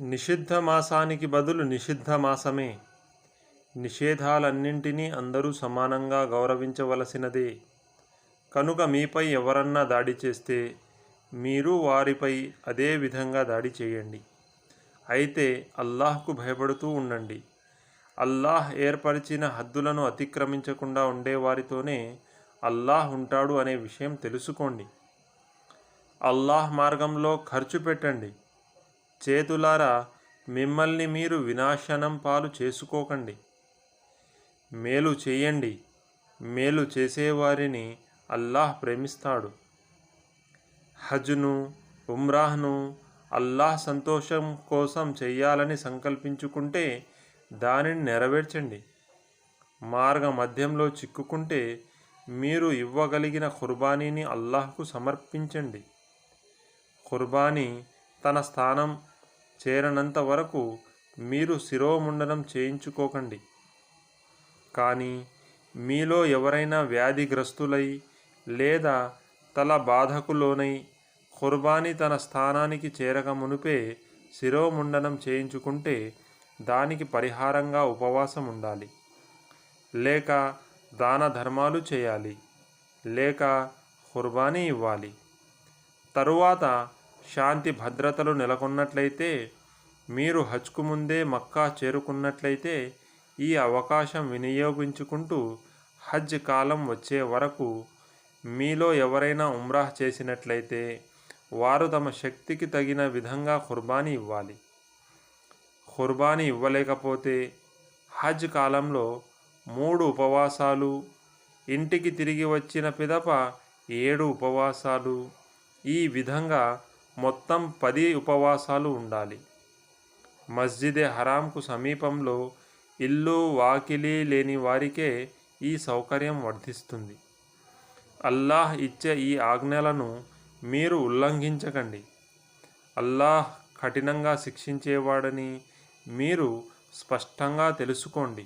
నిషిద్ధ మాసానికి బదులు నిషిద్ధ మాసమే. నిషేధాలన్నింటినీ అందరూ సమానంగా గౌరవించవలసినదే. కనుక మీపై ఎవరన్నా దాడి చేస్తే మీరు వారిపై అదే విధంగా దాడి చేయండి. అయితే అల్లాహ్కు భయపడుతూ ఉండండి. అల్లాహ్ ఏర్పరిచిన హద్దులను అతిక్రమించకుండా ఉండేవారితోనే అల్లాహ్ ఉంటాడు అనే విషయం తెలుసుకోండి. అల్లాహ్ మార్గంలో ఖర్చు పెట్టండి. చేతులారా మిమ్మల్ని మీరు వినాశనం పాలు చేసుకోకండి. మేలు చేయండి. మేలు చేసేవారిని అల్లాహ్ ప్రేమిస్తాడు. హజ్ను, ఉమ్రాహ్ను అల్లాహ్ సంతోషం కోసం చెయ్యాలని సంకల్పించుకుంటే దానిని నెరవేర్చండి. మార్గ మధ్యంలో చిక్కుకుంటే మీరు ఇవ్వగలిగిన ఖుర్బానీని అల్లాహ్కు సమర్పించండి. ఖుర్బానీ తన స్థానం చేరనంత వరకు మీరు శిరోముండనం చేయించుకోకండి. కానీ మీలో ఎవరైనా వ్యాధిగ్రస్తులై లేదా తల బాధకు లోనై ఖుర్బానీ తన స్థానానికి చేరక మునుపే శిరోముండనం చేయించుకుంటే దానికి పరిహారంగా ఉపవాసం ఉండాలి, లేక దాన ధర్మాలు చేయాలి, లేక ఖుర్బానీ ఇవ్వాలి. తరువాత శాంతి భద్రతలు నెలకొన్నట్లయితే, మీరు హజ్కు ముందే మక్కా చేరుకున్నట్లయితే ఈ అవకాశం వినియోగించుకుంటూ హజ్ కాలం వచ్చే వరకు మీలో ఎవరైనా ఉమ్రాహ్ చేసినట్లయితే వారు తమ శక్తికి తగిన విధంగా ఖుర్బానీ ఇవ్వాలి. ఖుర్బానీ ఇవ్వలేకపోతే హజ్ కాలంలో 3 ఉపవాసాలు, ఇంటికి తిరిగి వచ్చిన పిదప 7 ఉపవాసాలు, ఈ విధంగా మొత్తం 10 ఉపవాసాలు ఉండాలి. మస్జిద్ హరాంకు సమీపంలో ఇల్లు వాకిలి లేని వారికే ఈ సౌకర్యం వర్తిస్తుంది. అల్లాహ్ ఇచ్చే ఈ ఆజ్ఞలను మీరు ఉల్లంఘించకండి. అల్లాహ్ కఠినంగా శిక్షించేవాడని మీరు స్పష్టంగా తెలుసుకోండి.